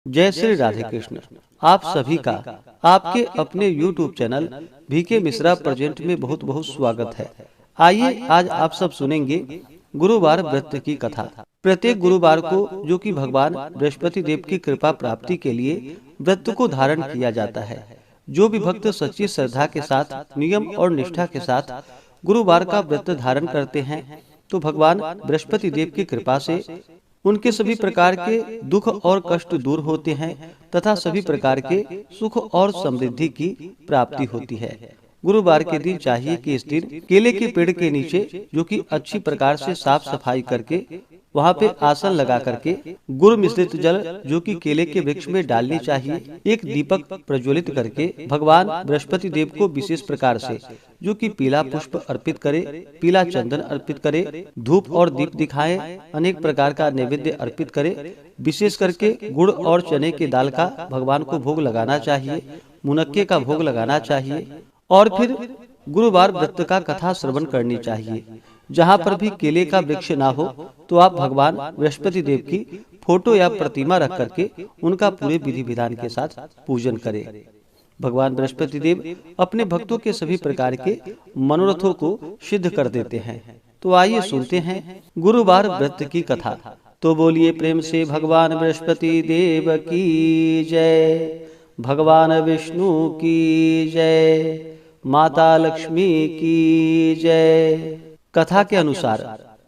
जय श्री राधे कृष्ण। आप सभी का आपके अपने YouTube channel VK Mishra present में बहुत बहुत स्वागत है। आइए आज आप सब सुनेंगे गुरुवार व्रत की कथा। प्रत्येक गुरुवार को जो कि भगवान बृहस्पति देव की कृपा प्राप्ति के लिए व्रत को धारण किया जाता है। जो भी भक्त सच्ची श्रद्धा के साथ नियम और निष्ठा के साथ गुरुवार का व्रत धारण करते हैं तो भगवान बृहस्पति देव की कृपा से उनके सभी प्रकार के दुख और कष्ट दूर होते हैं तथा सभी प्रकार के सुख और समृद्धि की प्राप्ति होती है। गुरुवार के दिन चाहिए कि इस दिन केले के पेड़ के नीचे जो कि अच्छी प्रकार से साफ सफाई करके वहाँ पे आसन लगा करके गुड़ मिश्रित जल जो कि केले के वृक्ष में डालनी चाहिए। एक दीपक प्रज्वलित करके भगवान बृहस्पति देव को विशेष प्रकार से जो कि पीला पुष्प अर्पित करे, पीला चंदन अर्पित करे, धूप और दीप दिखाए, अनेक प्रकार का नैवेद्य अर्पित करे। विशेष करके गुड़ और चने के दाल का भगवान को भोग लगाना चाहिए, मुनक्के का भोग लगाना चाहिए और फिर गुरुवार व्रत का कथा श्रवण करनी चाहिए। जहाँ पर भी केले का वृक्ष ना हो तो आप भगवान बृहस्पति देव की फोटो या प्रतिमा रख करके उनका पूरे विधि विधान के साथ पूजन करें। भगवान बृहस्पति देव अपने भक्तों के सभी प्रकार के मनोरथों को सिद्ध कर देते हैं। तो आइए सुनते हैं गुरुवार व्रत की कथा। तो बोलिए प्रेम से भगवान बृहस्पति देव की जय, भगवान विष्णु की जय, माता लक्ष्मी की जय। कथा के अनुसार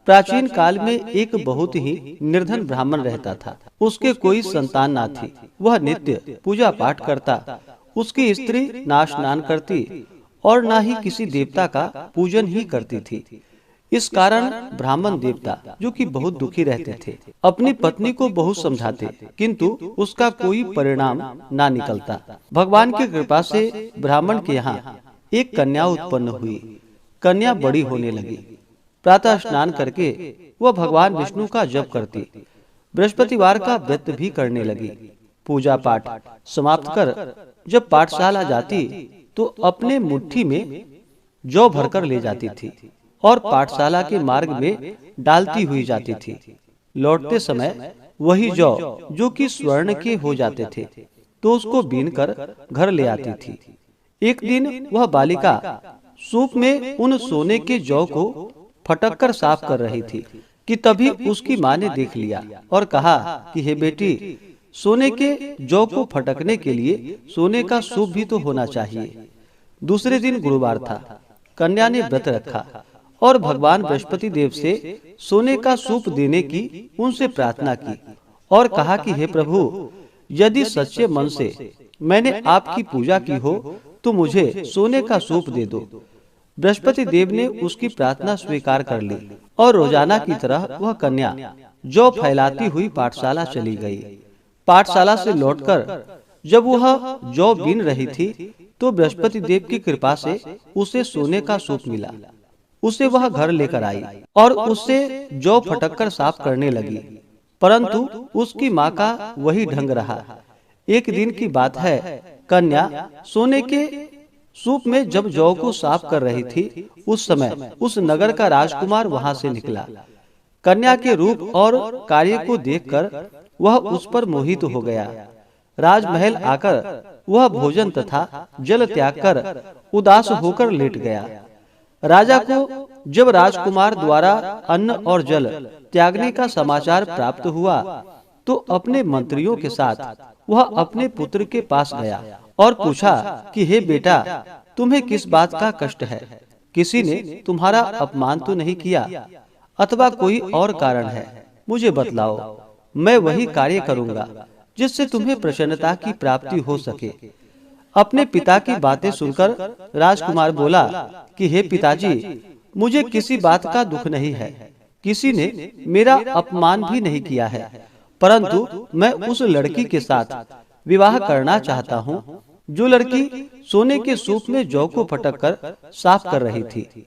प्राचीन काल में एक बहुत ही निर्धन ब्राह्मण रहता था। उसके कोई संतान ना थी। वह नित्य पूजा पाठ करता। उसकी स्त्री ना स्नान करती और ना ही किसी देवता का पूजन ही करती थी। इस कारण ब्राह्मण देवता जो कि बहुत दुखी रहते थे, अपनी पत्नी को बहुत समझाते किंतु उसका कोई परिणाम ना निकलता। भगवान की कृपा से ब्राह्मण के यहाँ एक कन्या उत्पन्न हुई। कन्या बड़ी होने लगी। प्रातः स्नान करके वह भगवान विष्णु का जप करती, बृहस्पतिवार का व्रत भी करने लगी। पूजा पाठ समाप्त कर जब पाठशाला जाती तो अपने मुट्ठी में जौ भरकर ले जाती थी और पाठशाला के मार्ग में डालती हुई जाती थी। लौटते समय वही जौ जो कि स्वर्ण के हो जाते थे तो उसको बीन कर घर ले आती थी। एक दिन वह बालिका सूप में उन सोने के जौ को फटक कर साफ कर रही थी कि तभी उसकी माँ ने देख लिया और कहा कि हे बेटी, सोने के जौ को फटकने के लिए सोने का सूप भी तो होना चाहिए। दूसरे दिन गुरुवार था। कन्या ने व्रत रखा और भगवान बृहस्पति देव से सोने का सूप देने की उनसे प्रार्थना की और कहा कि हे प्रभु, यदि सच्चे मन से मैंने आपकी पूजा की हो तो मुझे सोने का सूप दे दो। बृहस्पति देव ने उसकी प्रार्थना स्वीकार कर ली और रोजाना की तरह वह कन्या जौ फैलाती हुई पाठशाला चली गई। पाठशाला से लौटकर जब वह जौ बीन रही थी तो बृहस्पति देव की कृपा से उसे सोने का सूप मिला। उसे वह घर लेकर आई और उससे जौ फटककर साफ करने लगी, परंतु उसकी माँ का वही ढंग रहा। एक दिन की बात है, कन्या सोने के सूप में जब जौ को साफ कर रही थी उस समय उस नगर का राजकुमार वहां से निकला। कन्या के रूप और कार्य को देखकर वह उस पर मोहित हो गया। राजमहल आकर वह भोजन तथा जल त्याग कर उदास होकर लेट गया। राजा को जब राजकुमार द्वारा अन्न और जल त्यागने का समाचार प्राप्त हुआ तो अपने मंत्रियों के साथ वह अपने पुत्र के पास गया और पूछा कि हे बेटा, तुम्हें किस बात का कष्ट है? किसी ने तुम्हारा अपमान तो नहीं किया अथवा कोई और कारण है? मुझे बतलाओ, मैं वही कार्य करूंगा जिससे तुम्हें प्रसन्नता की प्राप्ति हो सके। अपने पिता की बातें सुनकर राजकुमार बोला कि हे पिताजी, मुझे किसी बात का दुख नहीं है। किसी ने मेरा अपमान भी नहीं किया है, परंतु मैं उस लड़की के साथ विवाह करना चाहता हूँ जो लड़की सोने के सूप में जौ को फटककर साफ कर रही थी।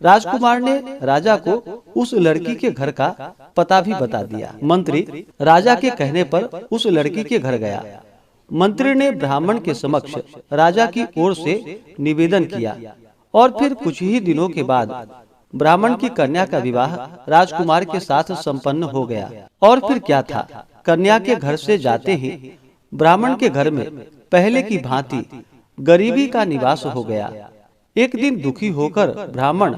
राजकुमार ने राजा को उस लड़की के घर का पता भी बता दिया। मंत्री राजा के कहने पर उस लड़की के घर गया। मंत्री ने ब्राह्मण के समक्ष राजा की ओर से निवेदन किया और फिर कुछ ही दिनों के बाद ब्राह्मण की कन्या का विवाह राजकुमार के साथ संपन्न हो गया। और फिर क्या था, कन्या के घर से जाते ही ब्राह्मण के घर में पहले की भांति गरीबी का निवास हो गया। एक दिन दुखी होकर ब्राह्मण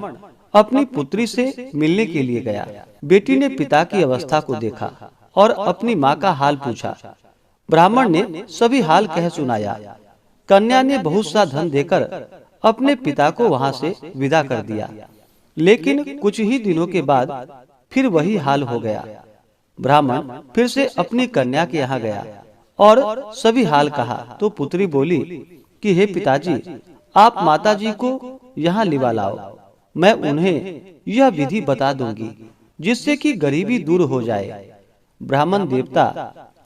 अपनी पुत्री से मिलने के लिए गया। बेटी ने पिता की अवस्था को देखा और अपनी माँ का हाल पूछा। ब्राह्मण ने सभी हाल कह सुनाया। कन्या ने बहुत सा धन देकर अपने पिता को वहां से विदा कर दिया, लेकिन कुछ ही दिनों के बाद फिर वही हाल हो गया। ब्राह्मण फिर से अपनी कन्या के यहाँ गया और सभी हाल कहा तो पुत्री बोली कि हे पिताजी, आप माताजी को यहाँ लिवा लाओ, मैं उन्हें यह विधि बता दूंगी जिससे कि गरीबी दूर हो जाए। ब्राह्मण देवता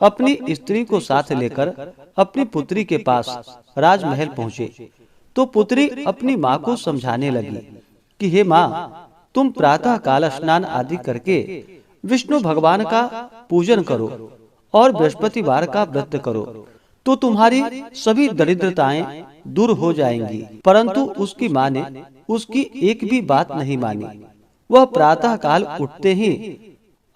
अपनी स्त्री को साथ लेकर अपनी पुत्री के पास राजमहल पहुँचे तो पुत्री अपनी माँ को समझाने लगी कि हे माँ, तुम प्रातः काल स्नान आदि करके विष्णु भगवान का पूजन करो और बृहस्पतिवार का व्रत करो तो तुम्हारी सभी दरिद्रताएं दूर हो जाएंगी। परंतु उसकी माँ ने उसकी एक भी बात नहीं मानी। वह प्रातः काल उठते ही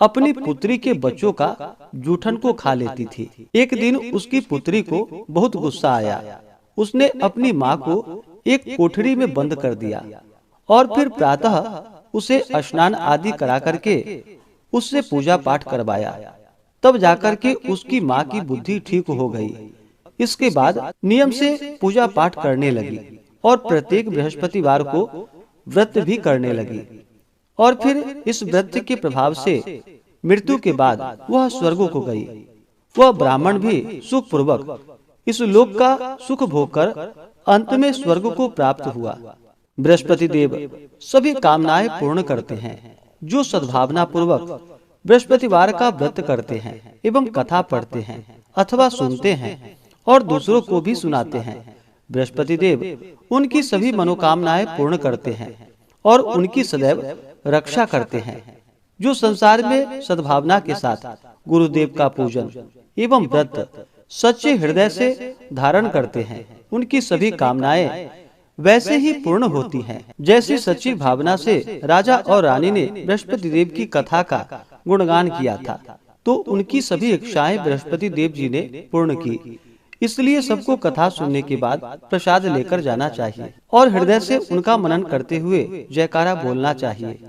अपनी पुत्री के बच्चों का जूठन को खा लेती थी। एक दिन उसकी पुत्री को बहुत गुस्सा आया। उसने अपनी माँ को एक कोठरी में बंद कर दिया और फिर प्रातः उसे स्नान आदि करा करके उससे पूजा पाठ करवाया। तब जाकर के उसकी माँ की बुद्धि ठीक हो गई। इसके बाद नियम से पूजा पाठ करने लगी और प्रत्येक बृहस्पतिवार को व्रत भी करने लगी। और फिर इस व्रत के प्रभाव से मृत्यु के बाद वह स्वर्ग को गई। वह ब्राह्मण भी सुख पूर्वक इस लोक का सुख भोग कर अंत में स्वर्ग को प्राप्त हुआ। बृहस्पति देव सभी कामनाएं पूर्ण करते हैं। जो सद्भावना पूर्वक बृहस्पतिवार का व्रत करते हैं एवं कथा पढ़ते हैं अथवा सुनते हैं और दूसरों को भी सुनाते हैं, बृहस्पति देव उनकी सभी मनोकामनाएं पूर्ण करते हैं और उनकी सदैव रक्षा करते हैं। जो संसार में सद्भावना के साथ गुरुदेव का पूजन एवं व्रत सच्चे हृदय से धारण करते हैं, उनकी सभी कामनाएं वैसे ही पूर्ण होती हैं जैसी सच्ची भावना से राजा और रानी ने बृहस्पति देव की कथा का गुणगान किया था, तो उनकी सभी इच्छाएं बृहस्पति देव जी ने पूर्ण की। इसलिए सबको कथा सुनने के बाद प्रसाद लेकर जाना चाहिए और हृदय से उनका मनन करते हुए जयकारा बोलना चाहिए।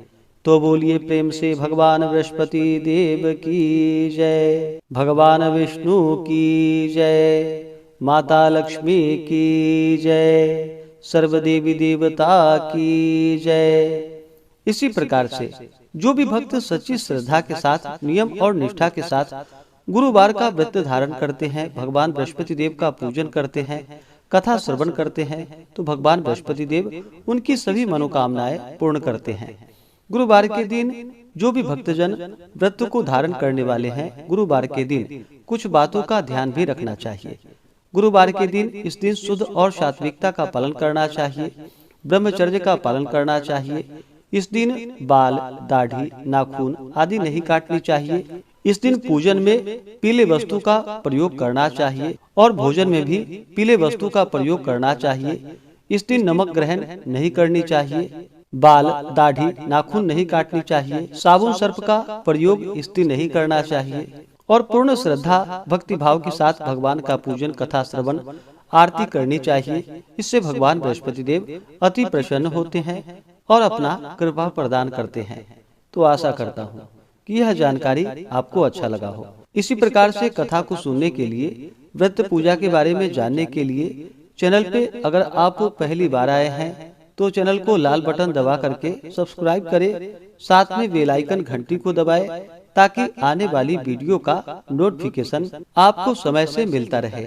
तो बोलिए प्रेम से भगवान बृहस्पति देव की जय, भगवान विष्णु की जय, माता लक्ष्मी की जय, सर्वदेवी देवता की जय। इसी प्रकार से जो भी भक्त सच्ची श्रद्धा के साथ नियम और निष्ठा के साथ गुरुवार का व्रत धारण करते हैं, भगवान बृहस्पति देव का पूजन करते हैं, कथा श्रवण करते हैं, तो भगवान बृहस्पति देव उनकी सभी मनोकामनाएं पूर्ण करते हैं। गुरुवार के दिन जो भी भक्तजन व्रत को धारण करने वाले हैं, गुरुवार के दिन कुछ बातों का ध्यान भी रखना चाहिए। गुरुवार के दिन इस दिन शुद्ध और सात्विकता का पालन करना चाहिए, ब्रह्मचर्य का पालन करना चाहिए। इस दिन बाल, दाढ़ी, नाखून आदि नहीं काटनी चाहिए। इस दिन पूजन में पीले वस्तु का प्रयोग करना चाहिए और भोजन में भी पीले वस्तु का प्रयोग करना चाहिए। इस दिन नमक ग्रहण नहीं करनी चाहिए, बाल, दाढ़ी, नाखून नहीं काटनी चाहिए, साबुन सर्प का प्रयोग इस दिन नहीं करना चाहिए और पूर्ण श्रद्धा भक्ति भाव के साथ भगवान का पूजन, कथा श्रवण, आरती करनी चाहिए। इससे भगवान बृहस्पति देव अति प्रसन्न होते हैं और अपना कृपा प्रदान करते हैं। तो आशा करता हूँ कि यह जानकारी आपको अच्छा लगा हो। इसी प्रकार से कथा को सुनने के लिए, व्रत पूजा के बारे में जानने के लिए चैनल पे अगर आप पहली बार आए हैं तो चैनल को लाल बटन दबा करके सब्सक्राइब करें, साथ में बेल आइकन घंटी को दबाएं ताकि आने वाली वीडियो का नोटिफिकेशन आपको समय से मिलता रहे।